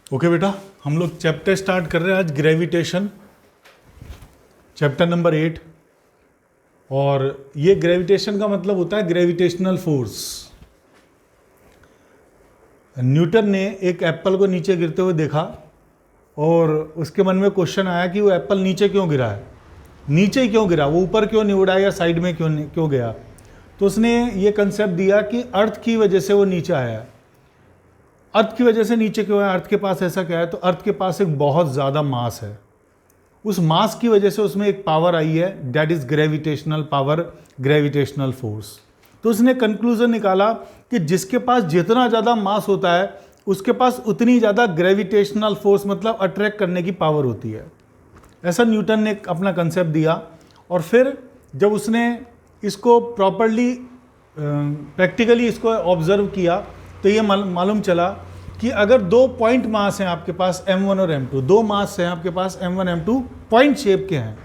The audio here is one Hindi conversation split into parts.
ओके बेटा, हम लोग चैप्टर स्टार्ट कर रहे हैं आज ग्रेविटेशन, चैप्टर नंबर 8। और ये ग्रेविटेशन का मतलब होता है ग्रेविटेशनल फोर्स। न्यूटन ने एक एप्पल को नीचे गिरते हुए देखा और उसके मन में क्वेश्चन आया कि वो एप्पल नीचे क्यों गिरा है, नीचे ही क्यों गिरा, वो ऊपर क्यों नहीं उड़ा या साइड में क्यों गया। तो उसने ये कंसेप्ट दिया कि अर्थ की वजह से वो नीचे आया। अर्थ की वजह से नीचे क्यों है, अर्थ के पास ऐसा क्या है, तो अर्थ के पास एक बहुत ज़्यादा मास है। उस मास की वजह से उसमें एक पावर आई है, that is gravitational power, gravitational force. तो उसने कंक्लूजन निकाला कि जिसके पास जितना ज़्यादा मास होता है उसके पास उतनी ज़्यादा ग्रेविटेशनल फोर्स मतलब अट्रैक्ट करने की पावर होती है। ऐसा न्यूटन ने अपना कंसेप्ट दिया। और फिर जब उसने इसको प्रॉपरली प्रैक्टिकली इसको ऑब्जर्व किया तो ये मालूम चला कि अगर दो पॉइंट मास हैं आपके पास m1 और m2, दो मास हैं आपके पास m1 m2, पॉइंट शेप के हैं,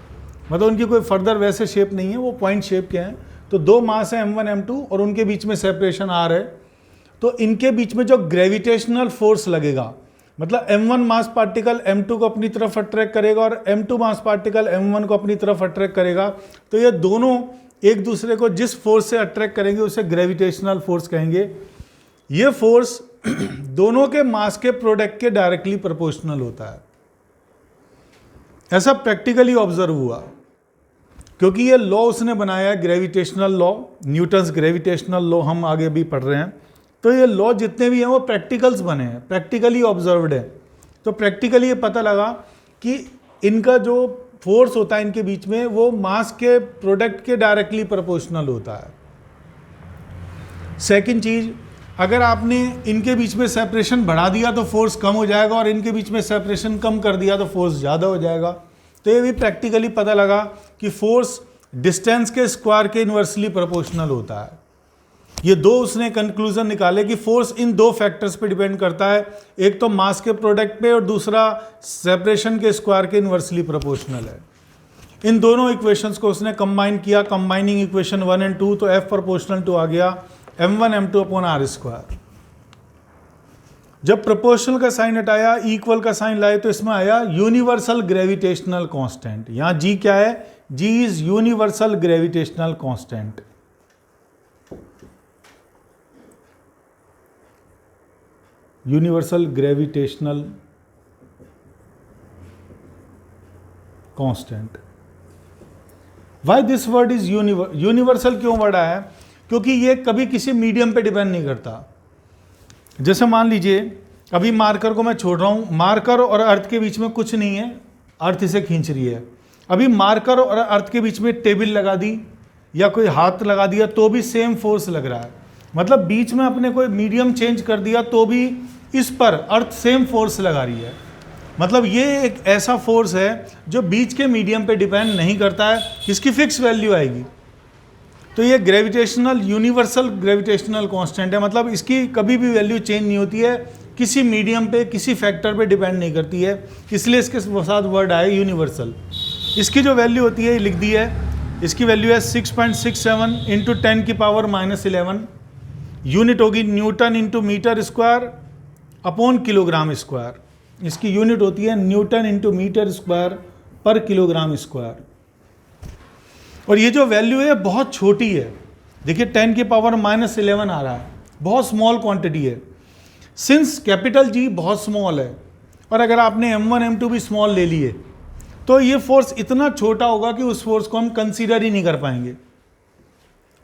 मतलब उनकी कोई फर्दर वैसे शेप नहीं है, वो पॉइंट शेप के हैं। तो दो मास हैं m1 m2 और उनके बीच में सेपरेशन r है। तो इनके बीच में जो ग्रेविटेशनल फोर्स लगेगा, मतलब m1 मास पार्टिकल m2 को अपनी तरफ अट्रैक्ट करेगा और m2 मास पार्टिकल m1 को अपनी तरफ अट्रैक्ट करेगा। तो ये दोनों एक दूसरे को जिस फोर्स से अट्रैक्ट करेंगे उसे ग्रेविटेशनल फोर्स कहेंगे। ये फोर्स दोनों के मास के प्रोडक्ट के डायरेक्टली प्रोपोर्शनल होता है। ऐसा प्रैक्टिकली ऑब्जर्व हुआ क्योंकि ये लॉ उसने बनाया है, gravitational law, Newton's gravitational law हम आगे भी पढ़ रहे हैं। तो ये लॉ जितने भी हैं वो प्रैक्टिकल्स बने हैं, प्रैक्टिकली ऑब्जर्व्ड है। तो प्रैक्टिकली ये पता लगा कि इनका जो फोर्स होता है इनके बीच में वो मास के प्रोडक्ट के डायरेक्टली प्रोपोर्शनल होता है। सेकंड चीज, अगर आपने इनके बीच में सेपरेशन बढ़ा दिया तो फोर्स कम हो जाएगा और इनके बीच में सेपरेशन कम कर दिया तो फोर्स ज़्यादा हो जाएगा। तो ये भी प्रैक्टिकली पता लगा कि फोर्स डिस्टेंस के स्क्वायर के इन्वर्सली प्रोपोर्शनल होता है। ये दो उसने कंक्लूजन निकाले कि फोर्स इन दो फैक्टर्स पे डिपेंड करता है, एक तो मास के प्रोडक्ट पे और दूसरा सेपरेशन के स्क्वायर के इन्वर्सली प्रोपोर्शनल है। इन दोनों इक्वेशंस को उसने कंबाइन किया, कंबाइनिंग इक्वेशन 1 और 2, तो F प्रोपोर्शनल टू आ गया m1 m2 upon r square. जब प्रोपोर्शनल का साइन हटाया, इक्वल का साइन लाए तो इसमें आया यूनिवर्सल ग्रेविटेशनल कांस्टेंट। यहां G क्या है, G is universal gravitational constant. Universal gravitational constant. Why this word is universal क्यों वर्ड आया, क्योंकि ये कभी किसी मीडियम पे डिपेंड नहीं करता। जैसे मान लीजिए अभी मार्कर को मैं छोड़ रहा हूँ, मार्कर और अर्थ के बीच में कुछ नहीं है, अर्थ इसे खींच रही है। अभी मार्कर और अर्थ के बीच में टेबल लगा दी या कोई हाथ लगा दिया तो भी सेम फोर्स लग रहा है। मतलब बीच में अपने कोई मीडियम चेंज कर दिया तो भी इस पर अर्थ सेम फोर्स लगा रही है। मतलब ये एक ऐसा फोर्स है जो बीच के मीडियम पे डिपेंड नहीं करता है, इसकी फिक्स वैल्यू आएगी। तो ये ग्रेविटेशनल यूनिवर्सल ग्रेविटेशनल कांस्टेंट है, मतलब इसकी कभी भी वैल्यू चेंज नहीं होती है, किसी मीडियम पे किसी फैक्टर पे डिपेंड नहीं करती है, इसलिए इसके साथ वर्ड आए यूनिवर्सल। इसकी जो वैल्यू होती है ये लिख दी है, इसकी वैल्यू है 6.67 इंटू 10 की पावर -11। यूनिट होगी newton into metre square upon kilogram square. इसकी यूनिट होती है न्यूटन इंटू मीटर स्क्वायर पर किलोग्राम स्क्वायर। और ये जो वैल्यू है बहुत छोटी है, देखिए 10 की पावर -11 आ रहा है, बहुत स्मॉल क्वांटिटी है। सिंस कैपिटल G बहुत स्मॉल है और अगर आपने m1 m2 भी स्मॉल ले लिए तो ये फोर्स इतना छोटा होगा कि उस फोर्स को हम कंसीडर ही नहीं कर पाएंगे।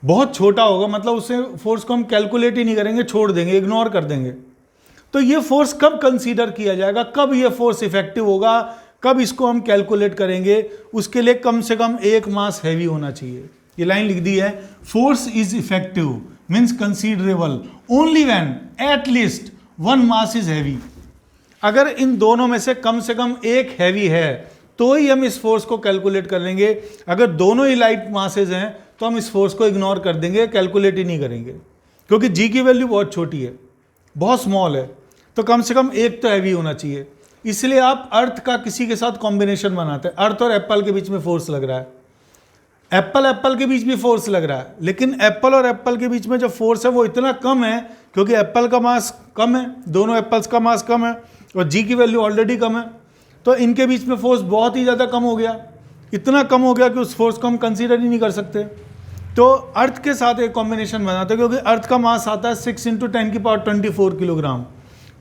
बहुत छोटा होगा, मतलब उसे फोर्स को हम कैलकुलेट ही नहीं करेंगे, छोड़ देंगे, इग्नोर कर देंगे। तो ये फोर्स कब कंसीडर किया जाएगा, कब ये फोर्स इफेक्टिव होगा, कब इसको हम कैलकुलेट करेंगे, उसके लिए कम से कम एक मास हैवी होना चाहिए। ये लाइन लिख दी है, force is effective means considerable only when at least one mass is heavy. अगर इन दोनों में से कम एक हैवी है तो ही हम इस फोर्स को कैलकुलेट कर लेंगे। अगर दोनों ही लाइट मासेज हैं तो हम इस फोर्स को इग्नोर कर देंगे, कैलकुलेट ही नहीं करेंगे, क्योंकि G की वैल्यू बहुत छोटी है, बहुत स्मॉल है। तो कम से कम एक तो हैवी होना चाहिए। इसलिए आप अर्थ का किसी के साथ कॉम्बिनेशन बनाते हैं, अर्थ और एप्पल के बीच में फोर्स लग रहा है, एप्पल के बीच भी फोर्स लग रहा है, लेकिन एप्पल और एप्पल के बीच में जो फोर्स है वो इतना कम है क्योंकि एप्पल का मास कम है, दोनों एप्पल्स का मास कम है, और जी की वैल्यू ऑलरेडी कम है, तो इनके बीच में फोर्स बहुत ही ज़्यादा कम हो गया, इतना कम हो गया कि उस फोर्स को हम कंसीडर ही नहीं कर सकते। तो अर्थ के साथ एक कॉम्बिनेशन बनाते हैं, क्योंकि अर्थ का मास आता है 6 × 10⁻24 किलोग्राम,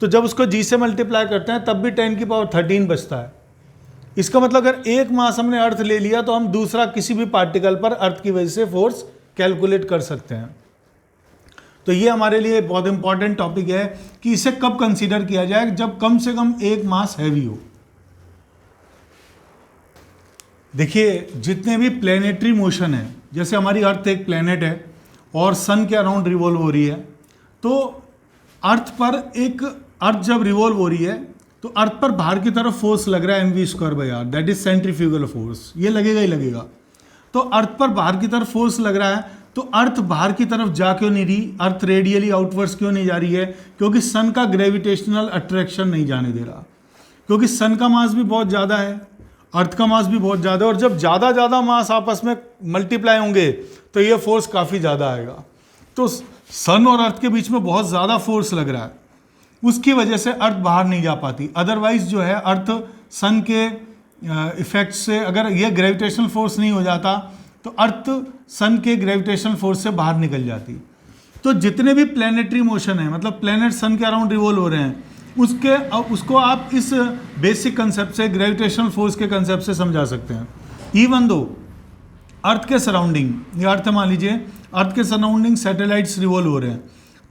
तो जब उसको जी से मल्टीप्लाई करते हैं तब भी 10⁻13 बचता है। इसका मतलब अगर एक मास हमने अर्थ ले लिया तो हम दूसरा किसी भी पार्टिकल पर अर्थ की वजह से फोर्स कैलकुलेट कर सकते हैं। तो ये हमारे लिए बहुत इंपॉर्टेंट टॉपिक है कि इसे कब कंसीडर किया जाए, जब कम से कम एक मास हैवी हो। देखिए जितने भी प्लेनेटरी मोशन है, जैसे हमारी अर्थ एक प्लेनेट है और सन के अराउंड रिवॉल्व हो रही है, तो अर्थ पर अर्थ जब रिवॉल्व हो रही है तो अर्थ पर बाहर की तरफ फोर्स लग रहा है mv²/r, that is centrifugal force, ये लगेगा ही लगेगा। तो अर्थ पर बाहर की तरफ फोर्स लग रहा है, तो अर्थ बाहर की तरफ जा क्यों नहीं रही, अर्थ रेडियली आउटवर्ड्स क्यों नहीं जा रही है? क्योंकि सन का ग्रेविटेशनल अट्रैक्शन नहीं जाने दे रहा, क्योंकि सन का मास भी बहुत ज़्यादा है, अर्थ का मास भी बहुत ज़्यादा है, और जब ज़्यादा मास आपस में मल्टीप्लाई होंगे तो ये फोर्स काफ़ी ज़्यादा आएगा। तो सन और अर्थ के बीच में बहुत ज़्यादा फोर्स लग रहा है, उसकी वजह से अर्थ बाहर नहीं जा पाती। अदरवाइज जो है अर्थ सन के इफेक्ट से, अगर ये ग्रेविटेशनल फोर्स नहीं हो जाता तो अर्थ सन के ग्रेविटेशनल फोर्स से बाहर निकल जाती। तो जितने भी प्लैनेटरी मोशन है, मतलब प्लैनेट सन के अराउंड रिवॉल्व हो रहे हैं, उसको आप इस बेसिक कंसेप्ट से, ग्रेविटेशनल फोर्स के कंसेप्ट से समझा सकते हैं। इवन दो अर्थ के सराउंडिंग, ये अर्थ मान लीजिए, अर्थ के सराउंडिंग सैटेलाइट्स रिवॉल्व हो रहे हैं,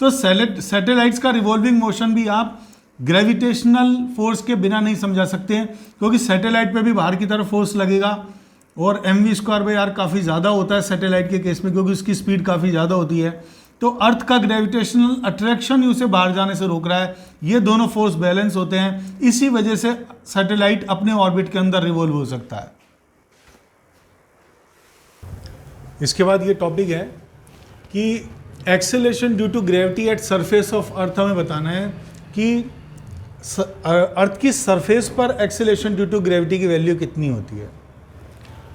तो सैटेलाइट्स का रिवॉल्विंग मोशन भी आप ग्रेविटेशनल फोर्स के बिना नहीं समझा सकते हैं, क्योंकि सैटेलाइट पे भी बाहर की तरफ फोर्स लगेगा और mv²/r काफ़ी ज़्यादा होता है सैटेलाइट के केस में, क्योंकि उसकी स्पीड काफ़ी ज़्यादा होती है। तो अर्थ का ग्रेविटेशनल अट्रैक्शन ही उसे बाहर जाने से रोक रहा है, ये दोनों फोर्स बैलेंस होते हैं, इसी वजह से सैटेलाइट अपने ऑर्बिट के अंदर रिवॉल्व हो सकता है। इसके बाद ये टॉपिक है कि acceleration due to gravity at surface of earth, हमें बताना है कि अर्थ की सरफेस पर एक्सेलेरेशन ड्यू टू ग्रेविटी की वैल्यू कितनी होती है।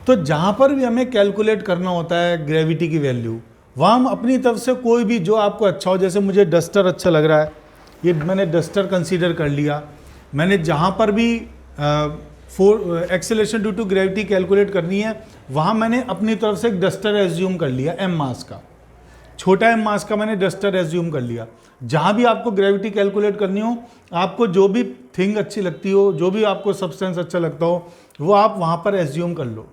तो जहाँ पर भी हमें कैलकुलेट करना होता है ग्रेविटी की वैल्यू, वहाँ हम अपनी तरफ से कोई भी जो आपको अच्छा हो, जैसे मुझे डस्टर अच्छा लग रहा है, ये मैंने डस्टर कंसीडर कर लिया। मैंने जहाँ पर भी acceleration due to gravity calculate करनी है, वहाँ मैंने अपनी तरफ से एक डस्टर एज्यूम कर लिया, m मास का, छोटा m मास का मैंने डस्टर एज्यूम कर लिया। जहाँ भी आपको ग्रेविटी कैलकुलेट करनी हो, आपको जो भी थिंग अच्छी लगती हो, जो भी आपको सब्सटेंस अच्छा लगता हो, वो आप वहाँ पर एज्यूम कर लो।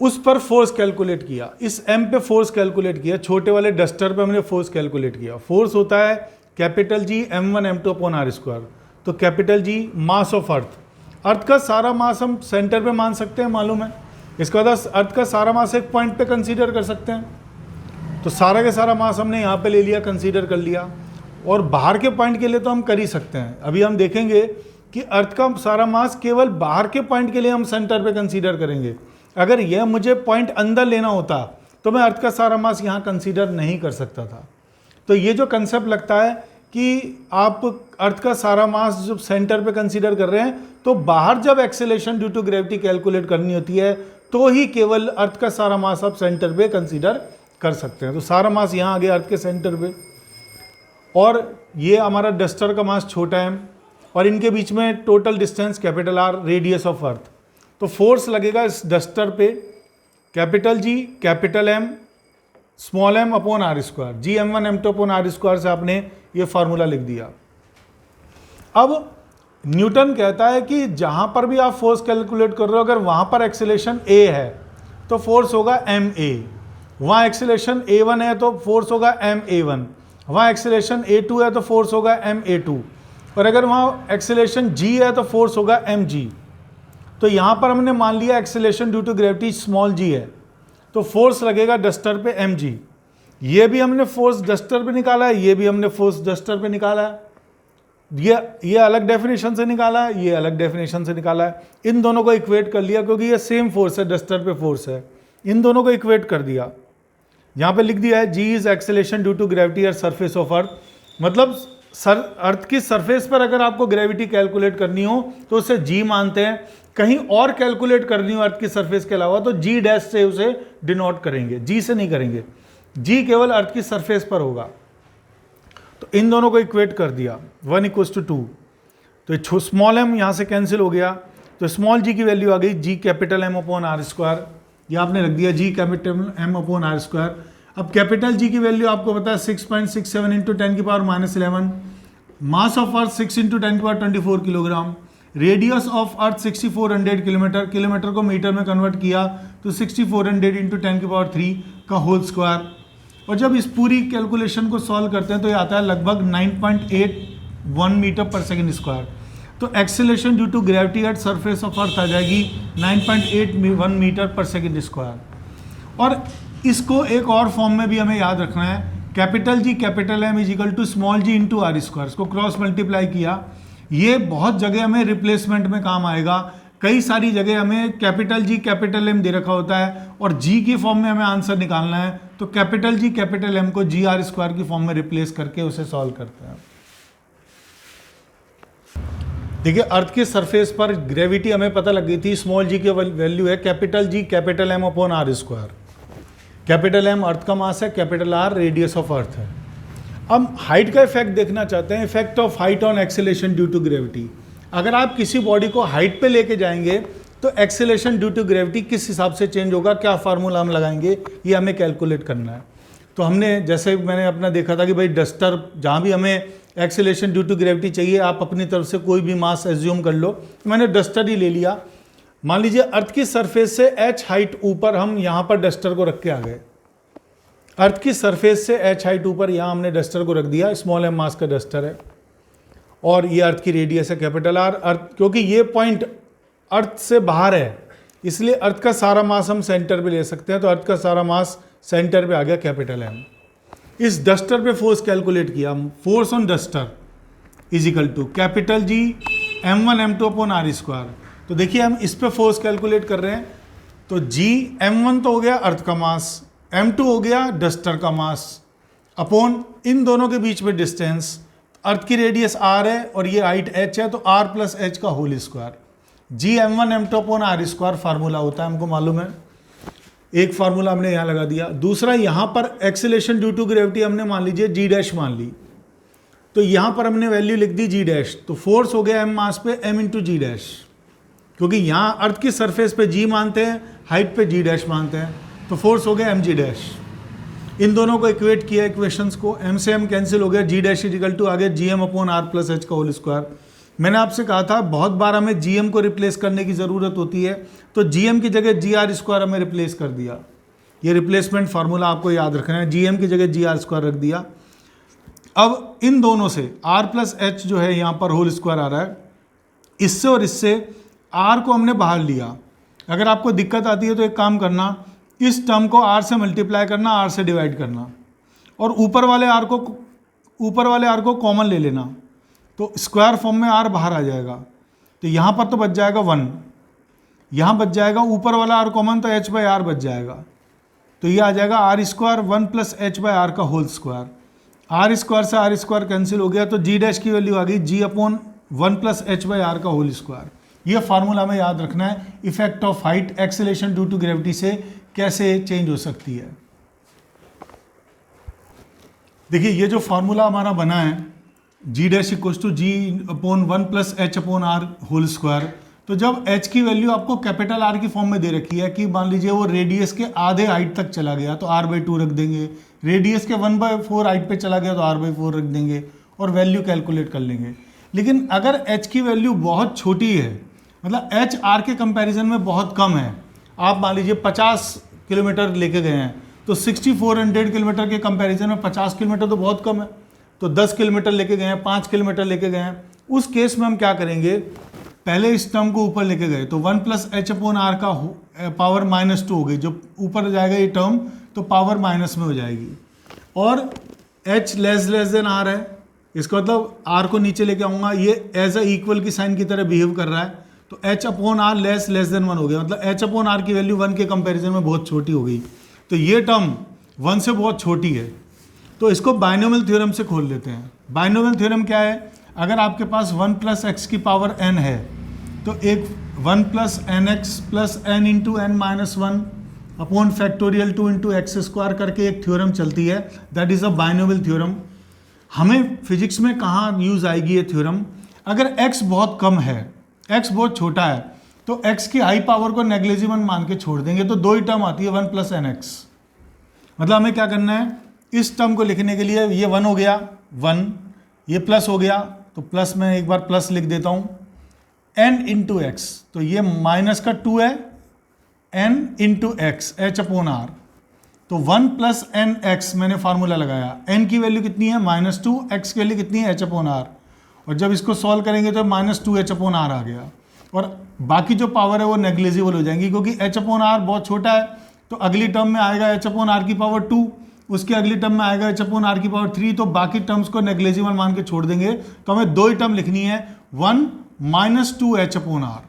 उस पर फोर्स कैलकुलेट किया, इस m पे फोर्स कैलकुलेट किया, छोटे वाले डस्टर पे हमने फोर्स कैलकुलेट किया। फोर्स होता है कैपिटल G m1 m2/r²। तो capital G mass of earth, earth का सारा मास हम सेंटर पे मान सकते हैं, मालूम है। इसके बाद अर्थ का सारा मास एक पॉइंट पे कंसीडर कर सकते हैं, तो सारा के सारा मास हमने यहाँ पे ले लिया, कंसीडर कर लिया, और बाहर के पॉइंट के लिए तो हम कर ही सकते हैं। अभी हम देखेंगे कि अर्थ का सारा मास केवल बाहर के पॉइंट के लिए हम सेंटर पे कंसीडर करेंगे। अगर यह मुझे पॉइंट अंदर लेना होता तो मैं अर्थ का सारा मास यहाँ कंसीडर नहीं कर सकता था। तो ये जो कंसेप्ट लगता है कि आप अर्थ का सारा मास जब सेंटर पे कंसीडर कर रहे हैं, तो बाहर जब acceleration due to gravity calculate करनी होती है तो ही केवल अर्थ का सारा मास आप सेंटर पे कंसीडर कर सकते हैं। तो सारा मास यहाँ आ गया अर्थ के सेंटर पे, और ये हमारा डस्टर का मास छोटा है, और इनके बीच में total distance capital R, radius of अर्थ। तो फोर्स लगेगा इस डस्टर पे capital G capital M small m/r², G m1 m2/r² से आपने ये फार्मूला लिख दिया। अब न्यूटन कहता है कि जहाँ पर भी आप फोर्स कैलकुलेट कर रहे हो, अगर वहाँ पर एक्सेलेरेशन a है तो फोर्स होगा ma, वहाँ एक्सेलेरेशन a1 है तो फोर्स होगा ma1, वहाँ एक्सेलेरेशन a2 है तो फोर्स होगा ma2, और अगर वहाँ एक्सेलेरेशन g है तो फोर्स होगा mg। तो यहाँ पर हमने मान लिया acceleration due to gravity small g है, तो फोर्स लगेगा डस्टर पे mg। ये भी हमने फोर्स डस्टर पे निकाला है, ये भी हमने फोर्स डस्टर पे निकाला है, ये अलग डेफिनेशन से निकाला है, ये अलग डेफिनेशन से निकाला है। इन दोनों को इक्वेट कर लिया, क्योंकि ये सेम फोर्स है, डस्टर पे फोर्स है, इन दोनों को इक्वेट कर दिया। यहाँ पे लिख दिया है g is acceleration due to gravity at surface of earth, मतलब अर्थ की सरफेस पर अगर आपको ग्रेविटी कैलकुलेट करनी हो तो उसे g मानते हैं। कहीं और कैलकुलेट करनी हो अर्थ की सरफेस के अलावा तो g डैश से उसे डिनोट करेंगे, g से नहीं करेंगे, g केवल अर्थ की सरफेस पर होगा। तो इन दोनों को इक्वेट कर दिया 1 = 2, तो स्मॉल m यहाँ से कैंसिल हो गया, तो स्मॉल g की वैल्यू आ गई G capital M upon R square, ये आपने रख दिया G capital M upon R square. अब कैपिटल G की वैल्यू आपको पता है 6.67 into 10⁻11, mass of earth 6 into 10⁻24 kilogram, radius of earth 6400 kilometre, kilometre को मीटर में कन्वर्ट किया तो 6400 इंटू 10⁻³ का होल स्क्वायर। और जब इस पूरी कैलकुलेशन को सॉल्व करते हैं तो ये आता है लगभग 9.81 मीटर पर सेकेंड स्क्वायर। तो acceleration due to gravity at surface of earth आ जाएगी 9.81 मीटर पर सेकेंड स्क्वायर। और इसको एक और फॉर्म में भी हमें याद रखना है, capital G capital M equal to small g into R square, इसको क्रॉस मल्टीप्लाई किया। ये बहुत जगह हमें रिप्लेसमेंट में काम आएगा, कई सारी जगह हमें कैपिटल G कैपिटल M दे रखा होता है और G की फॉर्म में हमें आंसर निकालना है, तो कैपिटल G कैपिटल M को GR स्क्वायर की फॉर्म में रिप्लेस करके उसे सॉल्व करते हैं। देखिए अर्थ के सरफेस पर ग्रेविटी हमें पता लग गई थी, स्मॉल g की वैल्यू है capital G capital M upon R square. Capital M earth का मास है, capital R radius of earth है। अब हाइट का इफेक्ट देखना चाहते हैं, effect of height on acceleration due to gravity. अगर आप किसी बॉडी को हाइट पे लेके जाएंगे तो एक्सेलरेशन ड्यू टू ग्रेविटी किस हिसाब से चेंज होगा, क्या फार्मूला हम लगाएंगे, ये हमें कैलकुलेट करना है। तो हमने जैसे मैंने अपना देखा था कि भाई डस्टर, जहाँ भी हमें एक्सेलरेशन ड्यू टू ग्रेविटी चाहिए आप अपनी तरफ से कोई भी मास एज्यूम कर लो, मैंने डस्टर ही ले लिया। मान लीजिए अर्थ की सरफेस से h हाइट ऊपर हम यहाँ पर डस्टर को रख के आ गए, अर्थ की सरफेस से h हाइट ऊपर यहाँ हमने डस्टर को रख दिया, स्मॉल m मास का डस्टर है और ये अर्थ की रेडियस है कैपिटल R। अर्थ क्योंकि ये पॉइंट अर्थ से बाहर है इसलिए अर्थ का सारा मास हम सेंटर पे ले सकते हैं, तो अर्थ का सारा मास सेंटर पे आ गया कैपिटल M। इस डस्टर पे फोर्स कैलकुलेट किया, force on duster is equal to capital G m1 m2 upon R square. तो देखिए हम इस पे फोर्स कैलकुलेट कर रहे हैं, तो G m1 तो हो गया अर्थ का मास, m2 हो गया डस्टर का मास, अपॉन इन दोनों के बीच में डिस्टेंस, अर्थ की रेडियस r है और ये हाइट h है, तो r प्लस h का whole square. G m1 m2 upon R square formula होता है, हमको मालूम है। एक फार्मूला हमने यहाँ लगा दिया। दूसरा यहाँ पर एक्सेलरेशन ड्यू टू ग्रेविटी हमने मान लीजिए G डैश मान ली, तो यहाँ पर हमने वैल्यू लिख दी G डैश, तो फोर्स हो गया m मास पे m इंटू जी डैश, क्योंकि यहाँ अर्थ की सरफेस पे G मानते हैं, हाइट पे G डैश मानते हैं, तो फोर्स हो गया mg डैश। इन दोनों को इक्वेट किया इक्वेशंस को, m से m कैंसिल हो गया, G डैश इक्वल टू आ गया gm upon r plus h का होल स्क्वायर। मैंने आपसे कहा था बहुत बार हमें gm को रिप्लेस करने की ज़रूरत होती है, तो gm की जगह gr स्क्वायर हमें रिप्लेस कर दिया। ये रिप्लेसमेंट फार्मूला आपको याद रखना है, gm की जगह gr स्क्वायर रख दिया। अब इन दोनों से r प्लस h जो है यहाँ पर होल स्क्वायर आ रहा है, इससे और इससे r को हमने बाहर लिया। अगर आपको दिक्कत आती है तो एक काम करना, इस टर्म को r से मल्टीप्लाई करना, r से डिवाइड करना और ऊपर वाले r को कॉमन ले लेना, तो स्क्वायर फॉर्म में r बाहर आ जाएगा। तो यहाँ पर तो बच जाएगा 1, यहाँ बच जाएगा ऊपर वाला r कॉमन, तो h बाई आर बच जाएगा। तो ये आ जाएगा r square 1 plus h by R का होल स्क्वायर। r स्क्वायर से r स्क्वायर कैंसिल हो गया, तो g डैश की वैल्यू आ गई g upon 1 plus h by R का होल स्क्वायर। ये फार्मूला हमें याद रखना है, effect of height acceleration due to gravity से कैसे चेंज हो सकती है। देखिए ये जो फार्मूला हमारा बना है g dash equals to g upon 1 plus h upon R whole square, तो जब h की वैल्यू आपको कैपिटल R की फॉर्म में दे रखी है कि मान लीजिए वो रेडियस के आधे हाइट तक चला गया तो r/2 रख देंगे, रेडियस के 1/4 हाइट पे चला गया तो r/4 रख देंगे और वैल्यू कैलकुलेट कर लेंगे। लेकिन अगर h की वैल्यू बहुत छोटी है, मतलब h r के कंपैरिजन में बहुत कम है, आप मान लीजिए 50 किलोमीटर लेके गए हैं, तो 6400 किलोमीटर के कंपैरिजन में 50 किलोमीटर तो बहुत कम है, तो 10 किलोमीटर लेके गए हैं, 5 किलोमीटर लेके गए हैं, उस केस में हम क्या करेंगे, पहले इस टर्म को ऊपर लेके गए तो 1 प्लस h अपॉन आर का पावर -2 हो गई, जो ऊपर जाएगा ये टर्म तो पावर माइनस में हो जाएगी, और h लेस देन r है, इसका मतलब r को नीचे लेके आऊँगा, ये एज अ इक्वल की साइन की तरह बिहेव कर रहा है, तो h upon R less than 1 हो गया, मतलब h अपॉन आर की वैल्यू 1 के कंपैरिजन में बहुत छोटी हो गई, तो ये टर्म 1 से बहुत छोटी है। तो इसको बाइनोमियल थ्योरम से खोल लेते हैं। बाइनोमियल थ्योरम क्या है, अगर आपके पास 1 प्लस एक्स की पावर n है तो एक 1 प्लस N X plus N into N minus 1 upon factorial 2 into X square करके एक थ्योरम चलती है, that is a binomial theorem. हमें फिजिक्स में कहाँ यूज़ आएगी ये थ्योरम, अगर x बहुत कम है, x बहुत छोटा है, तो x की हाई पावर को नेग्लिजिबल मान के छोड़ देंगे तो दो ही टर्म आती है 1 + nx। मतलब हमें क्या करना है, इस टर्म को लिखने के लिए ये 1 हो गया 1, ये प्लस हो गया तो प्लस में एक बार प्लस लिख देता हूँ, n × x, तो ये माइनस का 2 है, n × x h/r, तो 1 + nx मैंने फार्मूला लगाया, n की वैल्यू कितनी है -2, x की वैल्यू कितनी है h/r, और जब इसको सॉल्व करेंगे तो -2 h/r आ गया, और बाकी जो पावर है वो नेग्लिजिबल हो जाएंगी क्योंकि h/r बहुत छोटा है, तो अगली टर्म में आएगा h/r की पावर 2, उसके अगली टर्म में आएगा h/r की पावर 3, तो बाकी टर्म्स को नेग्लिजिबल मान के छोड़ देंगे, तो हमें दो ही टर्म लिखनी है 1 - 2 h/r।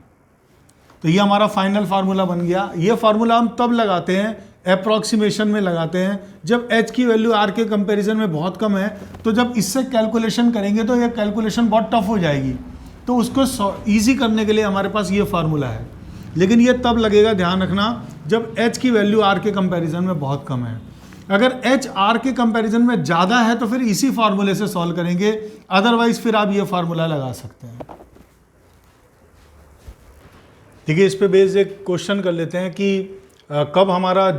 तो ये हमारा फाइनल फार्मूला बन गया। ये फार्मूला हम तब लगाते हैं, अप्रॉक्सीमेशन में लगाते हैं, जब h की वैल्यू r के कंपैरिजन में बहुत कम है, तो जब इससे कैलकुलेशन करेंगे तो ये कैलकुलेशन बहुत टफ हो जाएगी, तो उसको ईजी करने के लिए हमारे पास ये फार्मूला है। लेकिन ये तब लगेगा, ध्यान रखना, जब h की वैल्यू r के कंपैरिजन में बहुत कम है। अगर h r के कंपैरिजन में ज़्यादा है तो फिर इसी फार्मूले से सॉल्व करेंगे, अदरवाइज फिर आप ये फार्मूला लगा सकते हैं। ठीक है, इस पे बेस्ड एक क्वेश्चन कर लेते हैं कि कब हमारा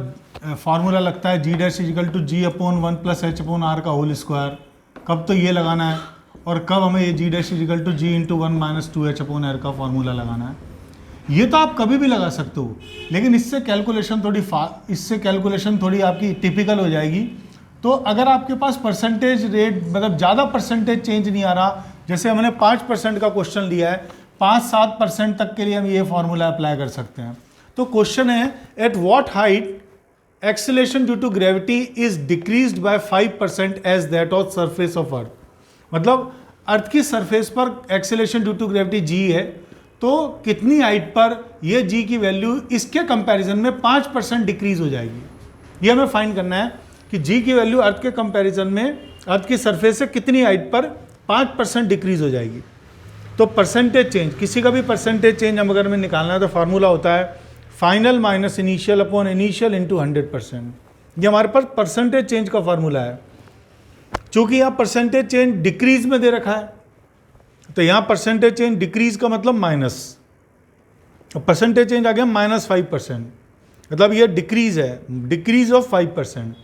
फार्मूला लगता है g' = g/1 + h/r का होल स्क्वायर, कब तो ये लगाना है, और कब हमें ये g' = g × 1 - 2 h/r का फार्मूला लगाना है। ये तो आप कभी भी लगा सकते हो, लेकिन इससे कैलकुलेशन थोड़ी आपकी टिपिकल हो जाएगी। तो अगर आपके पास परसेंटेज रेट, मतलब ज़्यादा परसेंटेज चेंज नहीं आ रहा, जैसे हमने 5% का क्वेश्चन लिया है, 5-7% तक के लिए हम ये फॉर्मूला अप्लाई कर सकते हैं। तो क्वेश्चन है, at what height acceleration due to gravity is decreased by 5% as that of surface of earth. मतलब अर्थ की सरफेस पर acceleration due to gravity g है, तो कितनी हाइट पर ये g की वैल्यू इसके कंपैरिजन में 5% डिक्रीज हो जाएगी। ये हमें फाइंड करना है कि g की वैल्यू अर्थ के कंपैरिजन में अर्थ की सरफेस से कितनी हाइट पर 5% डिक्रीज हो जाएगी। तो परसेंटेज चेंज, किसी का भी परसेंटेज चेंज हम अगर हमें निकालना है तो फार्मूला होता है final minus initial upon initial into 100%। ये हमारे पास परसेंटेज चेंज का फार्मूला है। चूंकि यहाँ परसेंटेज चेंज डिक्रीज में दे रखा है, तो यहाँ परसेंटेज चेंज डिक्रीज का मतलब माइनस, परसेंटेज चेंज आ गया -5%, मतलब ये डिक्रीज है, डिक्रीज ऑफ 5%।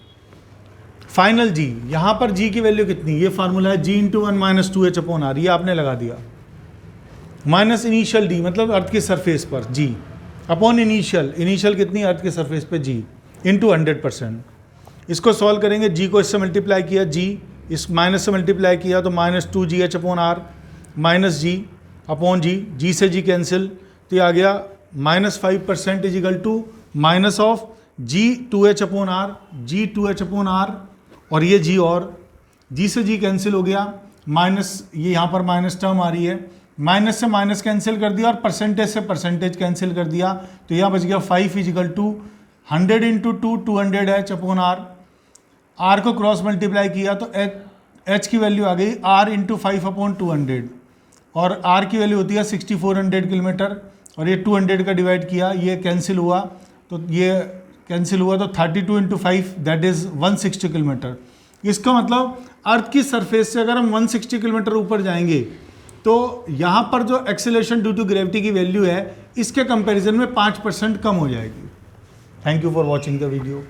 फाइनल जी, यहाँ पर जी की वैल्यू कितनी, ये फार्मूला है g × 1 - 2 h/r, ये आपने लगा दिया, माइनस इनिशियल डी मतलब अर्थ की सरफेस पर g अपॉन इनिशियल कितनी, अर्थ की सरफेस पे g इंटू 100%। इसको सॉल्व करेंगे, g को इससे मल्टीप्लाई किया, g इस माइनस से मल्टीप्लाई किया तो -2g h/r माइनस जी अपॉन जी से जी कैंसिल, तो ये आ गया -5% = minus of g 2h/r, g 2h/r, और ये g, और g से g कैंसिल हो गया, माइनस, ये यहाँ पर माइनस टर्म आ रही है, माइनस से माइनस कैंसिल कर दिया और परसेंटेज से परसेंटेज कैंसिल कर दिया, तो यहाँ बच गया 5 = 100 × 2 200 h/r। r को क्रॉस मल्टीप्लाई किया तो h की वैल्यू आ गई r × 5/200, और r की वैल्यू होती है 6400 किलोमीटर, और ये 200 का डिवाइड किया, ये कैंसिल हुआ, तो ये कैंसिल हुआ तो 32 × 5 दैट इज़ 160 किलोमीटर। इसका मतलब अर्थ की सरफेस से अगर हम 160 किलोमीटर ऊपर जाएंगे तो यहाँ पर जो एक्सेलरेशन ड्यू टू ग्रेविटी की वैल्यू है इसके कंपैरिजन में 5% कम हो जाएगी। Thank you for watching the video.